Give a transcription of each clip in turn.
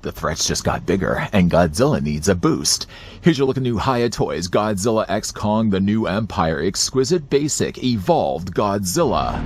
The threats just got bigger, and Godzilla needs a boost. Here's your look at new Hiya toys: Godzilla X Kong, the New Empire, Exquisite Basic, Evolved Godzilla.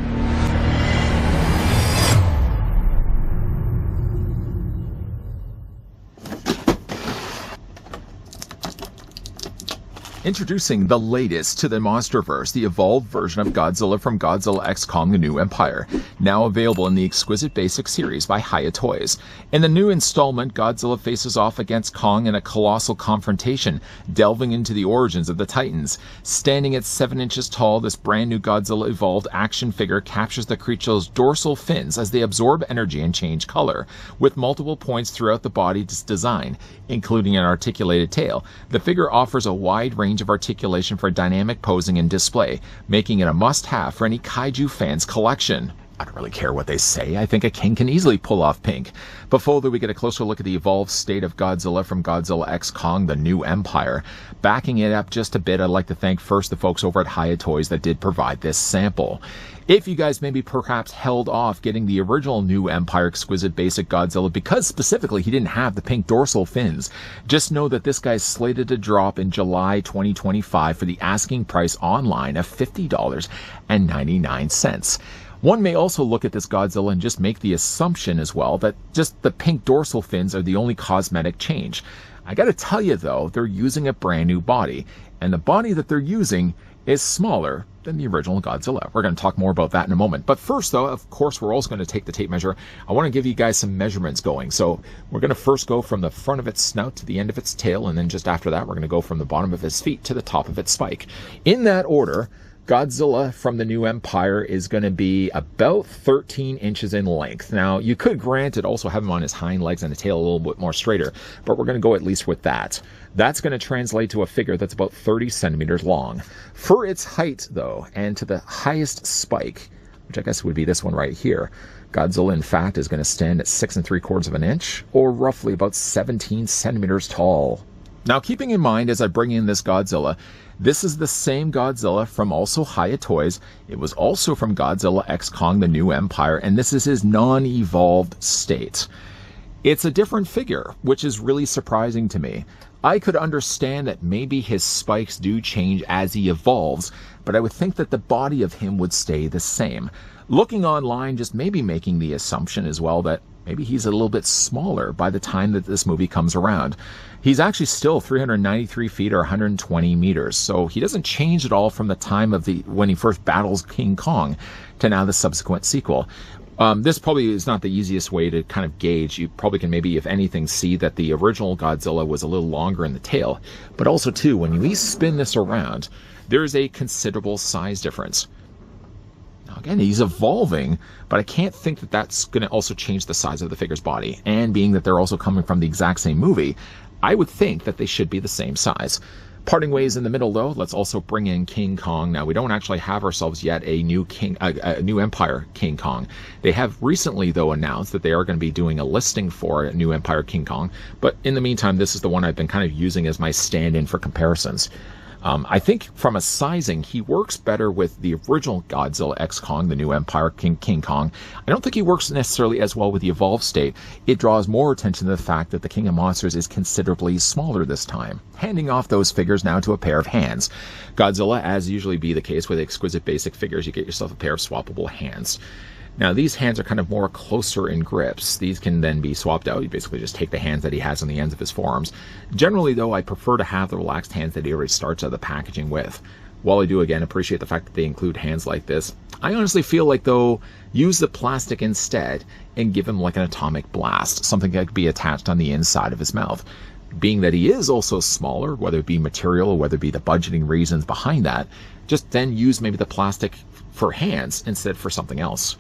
Introducing the latest to the Monsterverse, the evolved version of Godzilla from Godzilla X Kong, the New Empire, now available in the Exquisite Basic series by Hiya Toys. In the new installment, Godzilla faces off against Kong in a colossal confrontation, delving into the origins of the Titans. Standing at 7 inches tall, this brand new Godzilla evolved action figure captures the creature's dorsal fins as they absorb energy and change color, with multiple points throughout the body's design, including an articulated tail. The figure offers a wide range of articulation for dynamic posing and display, making it a must-have for any kaiju fans' collection. I don't really care what they say. I think a king can easily pull off pink. Before that, we get a closer look at the evolved state of Godzilla from Godzilla X Kong, the New Empire. Backing it up just a bit, I'd like to thank first the folks over at Hiya Toys that did provide this sample. If you guys maybe perhaps held off getting the original New Empire Exquisite Basic Godzilla because specifically he didn't have the pink dorsal fins, just know that this guy's slated to drop in July 2025 for the asking price online of $50.99. One may also look at this Godzilla and just make the assumption as well that just the pink dorsal fins are the only cosmetic change. I gotta tell you though, they're using a brand new body, and the body that they're using is smaller than the original Godzilla. We're going to talk more about that in a moment. But first though, of course, we're also going to take the tape measure. I want to give you guys some measurements going. So we're going to first go from the front of its snout to the end of its tail, and then just after that, we're going to go from the bottom of its feet to the top of its spike. In that order, Godzilla from the New Empire is going to be about 13 inches in length. Now, you could granted also have him on his hind legs and the tail a little bit more straighter, but we're going to go at least with that. That's going to translate to a figure that's about 30 centimeters long. For its height, though, and to the highest spike, which I guess would be this one right here, Godzilla, in fact, is going to stand at 6 3/4 inches, or roughly about 17 centimeters tall. Now, keeping in mind as I bring in this Godzilla, this is the same Godzilla from also Hiya Toys. It was also from Godzilla X Kong, the New Empire, and this is his non-evolved state. It's a different figure, which is really surprising to me. I could understand that maybe his spikes do change as he evolves, but I would think that the body of him would stay the same. Looking online, just maybe making the assumption as well that maybe he's a little bit smaller by the time that this movie comes around. He's actually still 393 feet or 120 meters, so he doesn't change at all from the time of when he first battles King Kong to now the subsequent sequel. This probably is not the easiest way to kind of gauge. You probably can maybe, if anything, see that the original Godzilla was a little longer in the tail, but also too, when we spin this around, there's a considerable size difference. Again, he's evolving, but I can't think that that's going to also change the size of the figure's body. And being that they're also coming from the exact same movie, I would think that they should be the same size. Parting ways in the middle, though, let's also bring in King Kong. Now, we don't actually have ourselves yet a new New Empire King Kong. They have recently, though, announced that they are going to be doing a listing for a New Empire King Kong. But in the meantime, this is the one I've been kind of using as my stand-in for comparisons. I think from a sizing, he works better with the original Godzilla X Kong, the New Empire King Kong. I don't think he works necessarily as well with the evolved state. It draws more attention to the fact that the King of Monsters is considerably smaller this time. Handing off those figures now to a pair of hands. Godzilla, as usually be the case with Exquisite Basic figures, you get yourself a pair of swappable hands. Now, these hands are kind of more closer in grips. These can then be swapped out. You basically just take the hands that he has on the ends of his forearms. Generally, though, I prefer to have the relaxed hands that he already starts out the packaging with. While I do, again, appreciate the fact that they include hands like this, I honestly feel like, though, use the plastic instead and give him like an atomic blast, something that could be attached on the inside of his mouth. Being that he is also smaller, whether it be material or whether it be the budgeting reasons behind that, just then use maybe the plastic for hands instead for something else.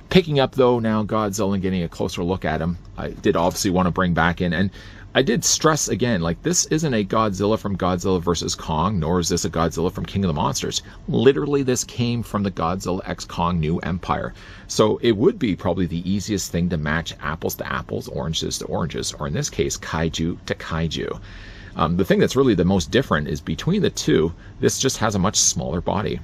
Picking up, though, now Godzilla and getting a closer look at him, I did obviously want to bring back in, and I did stress again, like, this isn't a Godzilla from Godzilla vs. Kong, nor is this a Godzilla from King of the Monsters. Literally, this came from the Godzilla X Kong New Empire. So it would be probably the easiest thing to match apples to apples, oranges to oranges, or in this case, kaiju to kaiju. The thing that's really the most different is between the two, this just has a much smaller body.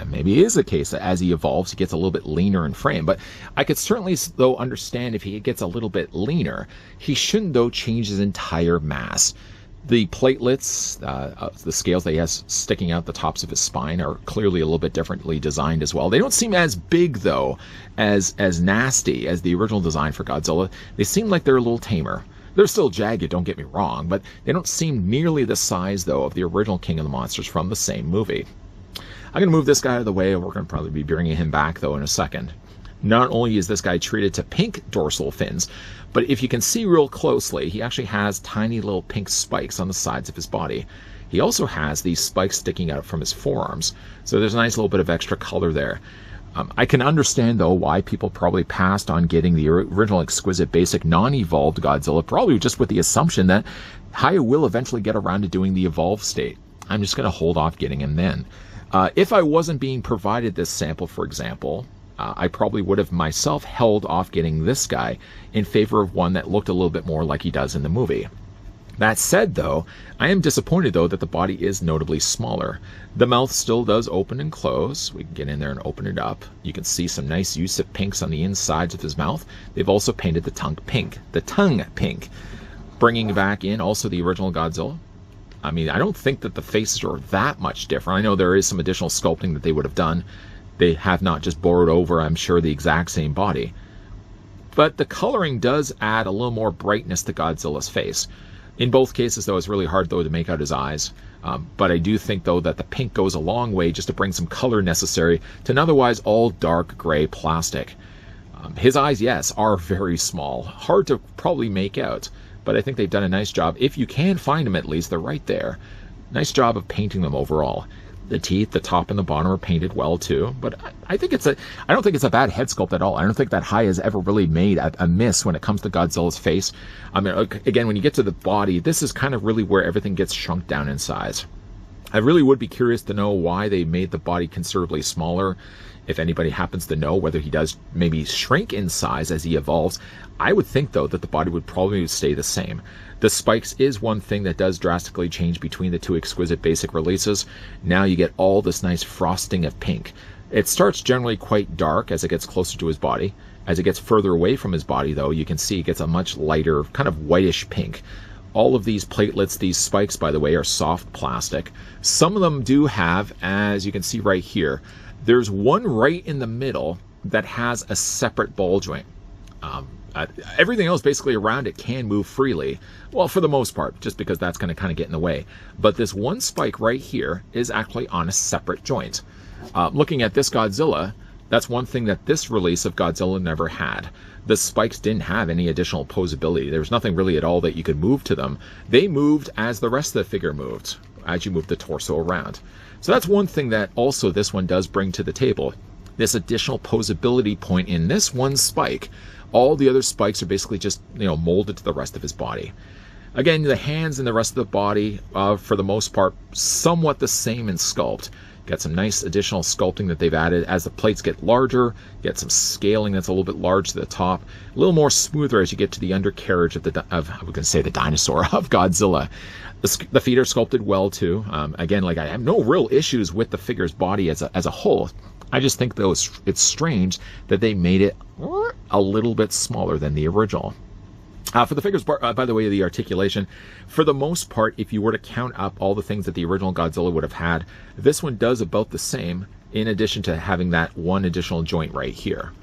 Maybe it is the case that as he evolves, he gets a little bit leaner in frame. But I could certainly, though, understand if he gets a little bit leaner. He shouldn't, though, change his entire mass. The platelets, the scales that he has sticking out the tops of his spine are clearly a little bit differently designed as well. They don't seem as big, though, as nasty as the original design for Godzilla. They seem like they're a little tamer. They're still jagged, don't get me wrong, but they don't seem nearly the size, though, of the original King of the Monsters from the same movie. I'm going to move this guy out of the way, and we're going to probably be bringing him back, though, in a second. Not only is this guy treated to pink dorsal fins, but if you can see real closely, he actually has tiny little pink spikes on the sides of his body. He also has these spikes sticking out from his forearms, so there's a nice little bit of extra color there. I can understand, though, why people probably passed on getting the original Exquisite basic non-evolved Godzilla, probably just with the assumption that Hiya will eventually get around to doing the evolved state. I'm just going to hold off getting him then. If I wasn't being provided this sample, for example, I probably would have myself held off getting this guy in favor of one that looked a little bit more like he does in the movie. That said, though, I am disappointed, though, that the body is notably smaller. The mouth still does open and close. We can get in there and open it up. You can see some nice use of pinks on the insides of his mouth. They've also painted the tongue pink. Bringing back in also the original Godzilla. I mean, I don't think that the faces are that much different. I know there is some additional sculpting that they would have done. They have not just borrowed over, I'm sure, the exact same body. But the coloring does add a little more brightness to Godzilla's face. In both cases, though, it's really hard, though, to make out his eyes. But I do think, though, that the pink goes a long way just to bring some color necessary to an otherwise all dark gray plastic. His eyes, yes, are very small. Hard to probably make out. But I think they've done a nice job. If you can find them, at least, they're right there. Nice job of painting them overall. The teeth, the top and the bottom are painted well too, but I don't think it's a bad head sculpt at all. I don't think that Hiya has ever really made a miss when it comes to Godzilla's face. I mean, again, when you get to the body, this is kind of really where everything gets shrunk down in size. I really would be curious to know why they made the body considerably smaller. If anybody happens to know whether he does maybe shrink in size as he evolves, I would think, though, that the body would probably stay the same. The spikes is one thing that does drastically change between the two Exquisite basic releases. Now you get all this nice frosting of pink. It starts generally quite dark as it gets closer to his body. As it gets further away from his body, though, you can see it gets a much lighter, kind of whitish pink. All of these platelets, these spikes, by the way, are soft plastic. Some of them do have, as you can see right here, there's one right in the middle that has a separate ball joint. Everything else basically around it can move freely. Well, for the most part, just because that's going to kind of get in the way. But this one spike right here is actually on a separate joint. Looking at this Godzilla, that's one thing that this release of Godzilla never had. The spikes didn't have any additional poseability. There was nothing really at all that you could move to them. They moved as the rest of the figure moved, as you move the torso around. So that's one thing that also this one does bring to the table. This additional poseability point in this one spike. All the other spikes are basically just, molded to the rest of his body. Again, the hands and the rest of the body, for the most part, somewhat the same in sculpt. Got some nice additional sculpting that they've added. As the plates get larger, get some scaling that's a little bit large to the top. A little more smoother as you get to the undercarriage of I was going to say the dinosaur, of Godzilla. The feet are sculpted well, too. Again, I have no real issues with the figure's body as a whole. I just think, though, it's strange that they made it a little bit smaller than the original. For the figures, by the way, the articulation, for the most part, if you were to count up all the things that the original Godzilla would have had, this one does about the same, in addition to having that one additional joint right here.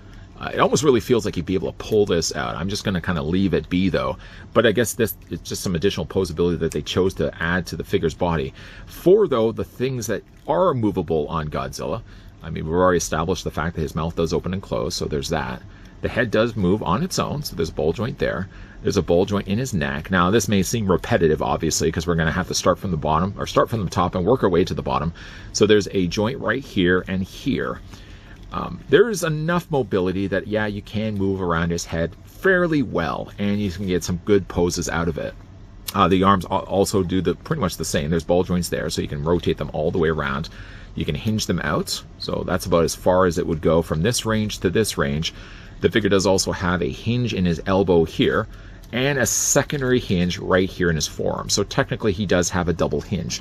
It almost really feels like you'd be able to pull this out. I'm just going to kind of leave it be, though. But I guess this is just some additional poseability that they chose to add to the figure's body. For, though, the things that are movable on Godzilla, I mean, we've already established the fact that his mouth does open and close, so there's that. The head does move on its own, so there's a ball joint there. There's a ball joint in his neck. Now, this may seem repetitive, obviously, because we're going to have to start from the bottom, or start from the top and work our way to the bottom. So there's a joint right here and here. There's enough mobility that, yeah, you can move around his head fairly well, and you can get some good poses out of it. The arms also do pretty much the same. There's ball joints there, so you can rotate them all the way around. You can hinge them out, so that's about as far as it would go from this range to this range. The figure does also have a hinge in his elbow here, and a secondary hinge right here in his forearm. So technically he does have a double hinge.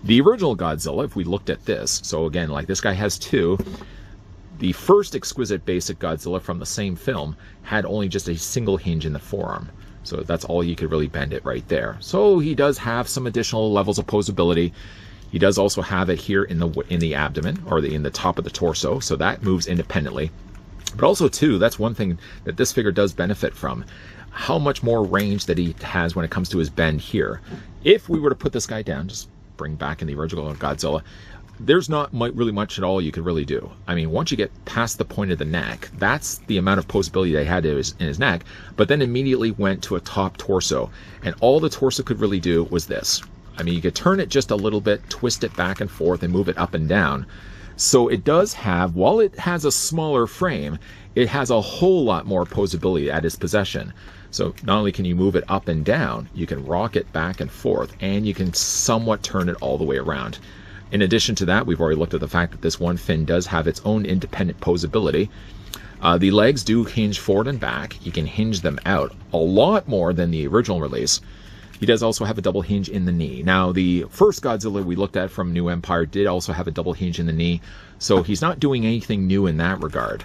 The original Godzilla, if we looked at this, so again, like this guy has two. The first Exquisite Basic Godzilla from the same film had only just a single hinge in the forearm. So that's all you could really bend it right there. So he does have some additional levels of posability. He does also have it here in the abdomen, or in the top of the torso, so that moves independently. But also too, that's one thing that this figure does benefit from. How much more range that he has when it comes to his bend here. If we were to put this guy down, just bring back in the original Godzilla, there's not really much at all you could really do. I mean, once you get past the point of the neck, that's the amount of posability they had in his neck, but then immediately went to a top torso. And all the torso could really do was this. I mean, you could turn it just a little bit, twist it back and forth, and move it up and down. So it does have, while it has a smaller frame, it has a whole lot more posability at its possession. So not only can you move it up and down, you can rock it back and forth, and you can somewhat turn it all the way around. In addition to that, we've already looked at the fact that this one fin does have its own independent posability. The legs do hinge forward and back. You can hinge them out a lot more than the original release. He does also have a double hinge in the knee. Now, the first Godzilla we looked at from New Empire did also have a double hinge in the knee, so he's not doing anything new in that regard.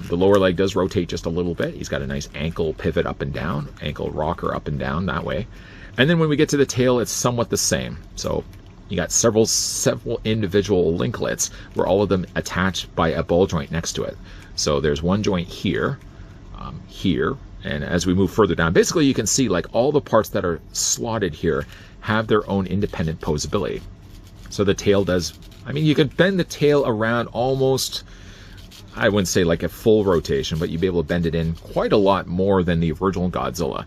The lower leg does rotate just a little bit. He's got a nice ankle pivot up and down, ankle rocker up and down that way. And then when we get to the tail, it's somewhat the same. So you got several individual linklets where all of them attached by a ball joint next to it. So there's one joint here, here, and as we move further down, basically you can see like all the parts that are slotted here have their own independent posability. So the tail does, I mean, you could bend the tail around almost, I wouldn't say like a full rotation, but you'd be able to bend it in quite a lot more than the original Godzilla.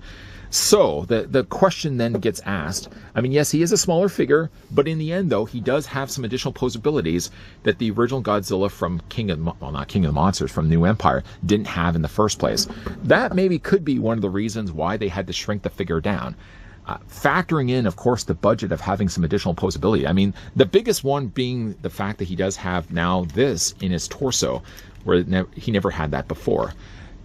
So the question then gets asked, I mean, yes, he is a smaller figure, but in the end, though, he does have some additional posabilities that the original Godzilla from not King of the Monsters, from New Empire didn't have in the first place. That maybe could be one of the reasons why they had to shrink the figure down. Factoring in, of course, the budget of having some additional posability. I mean, the biggest one being the fact that he does have now this in his torso, where he never had that before.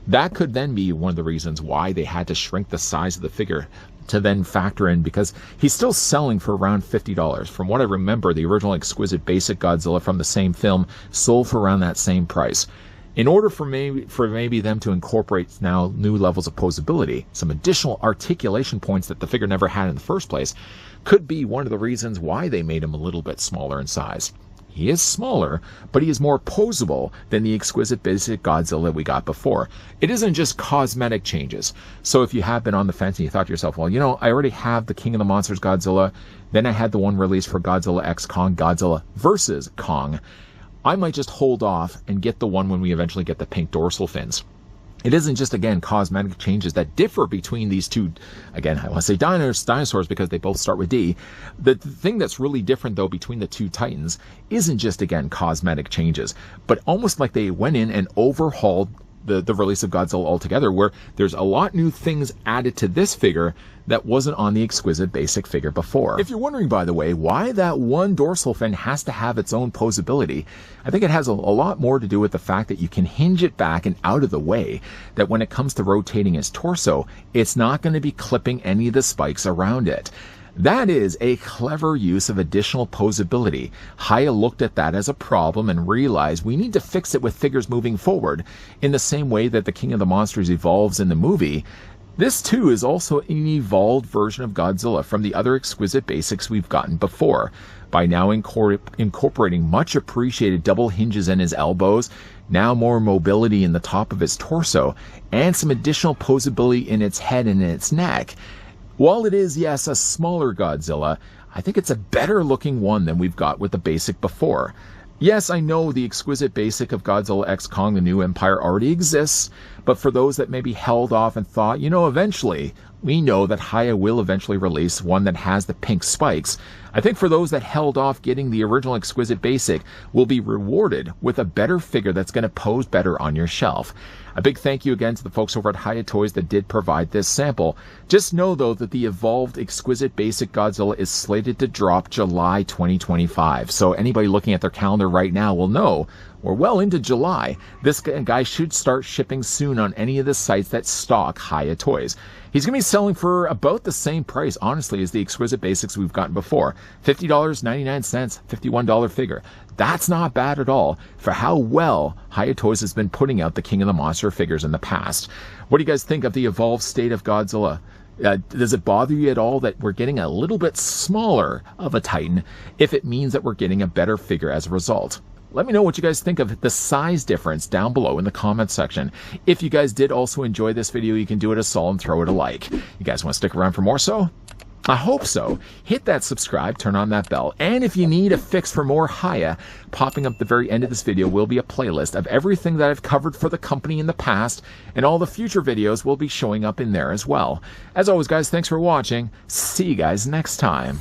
That could then be one of the reasons why they had to shrink the size of the figure to then factor in, because he's still selling for around $50. From what I remember, the original Exquisite Basic Godzilla from the same film sold for around that same price. In order for maybe them to incorporate now new levels of posability, some additional articulation points that the figure never had in the first place, could be one of the reasons why they made him a little bit smaller in size. He is smaller, but he is more posable than the Exquisite Basic Godzilla we got before. It isn't just cosmetic changes. So if you have been on the fence and you thought to yourself, well, you know, I already have the King of the Monsters Godzilla, then I had the one released for Godzilla X Kong, Godzilla vs. Kong, I might just hold off and get the one when we eventually get the pink dorsal fins. It isn't just, again, cosmetic changes that differ between these two. Again, I want to say dinosaurs because they both start with D. The thing that's really different, though, between the two Titans isn't just, again, cosmetic changes, but almost like they went in and overhauled the release of Godzilla altogether, where there's a lot new things added to this figure that wasn't on the Exquisite Basic figure before. If you're wondering, by the way, why that one dorsal fin has to have its own posability, I think it has a lot more to do with the fact that you can hinge it back and out of the way, that when it comes to rotating his torso, it's not going to be clipping any of the spikes around it. That is a clever use of additional posability. Hiya looked at that as a problem and realized we need to fix it with figures moving forward. In the same way that the King of the Monsters evolves in the movie, this too is also an evolved version of Godzilla from the other Exquisite Basics we've gotten before. By now incorporating much appreciated double hinges in his elbows, now more mobility in the top of his torso, and some additional posability in its head and in its neck. While it is, yes, a smaller Godzilla, I think it's a better looking one than we've got with the basic before. Yes, I know the Exquisite Basic of Godzilla X Kong, the New Empire already exists, but for those that maybe held off and thought, you know, eventually, we know that Hiya will eventually release one that has the pink spikes. I think for those that held off getting the original Exquisite Basic will be rewarded with a better figure that's going to pose better on your shelf. A big thank you again to the folks over at Hiya Toys that did provide this sample. Just know, though, that the evolved Exquisite Basic Godzilla is slated to drop July 2025. So anybody looking at their calendar right now will know We're well into July. This guy should start shipping soon on any of the sites that stock Hiya toys. He's going to be selling for about the same price, honestly, as the Exquisite Basics we've gotten before. $50.99, $51 figure. That's not bad at all for how well Hiya Toys has been putting out the King of the Monster figures in the past. What do you guys think of the evolved state of Godzilla? Does it bother you at all that we're getting a little bit smaller of a Titan if it means that we're getting a better figure as a result? Let me know what you guys think of the size difference down below in the comments section. If you guys did also enjoy this video, you can do it a solid and throw it a like. You guys want to stick around for more so? I hope so. Hit that subscribe, turn on that bell, and if you need a fix for more Hiya, popping up at the very end of this video will be a playlist of everything that I've covered for the company in the past, and all the future videos will be showing up in there as well. As always, guys, thanks for watching. See you guys next time.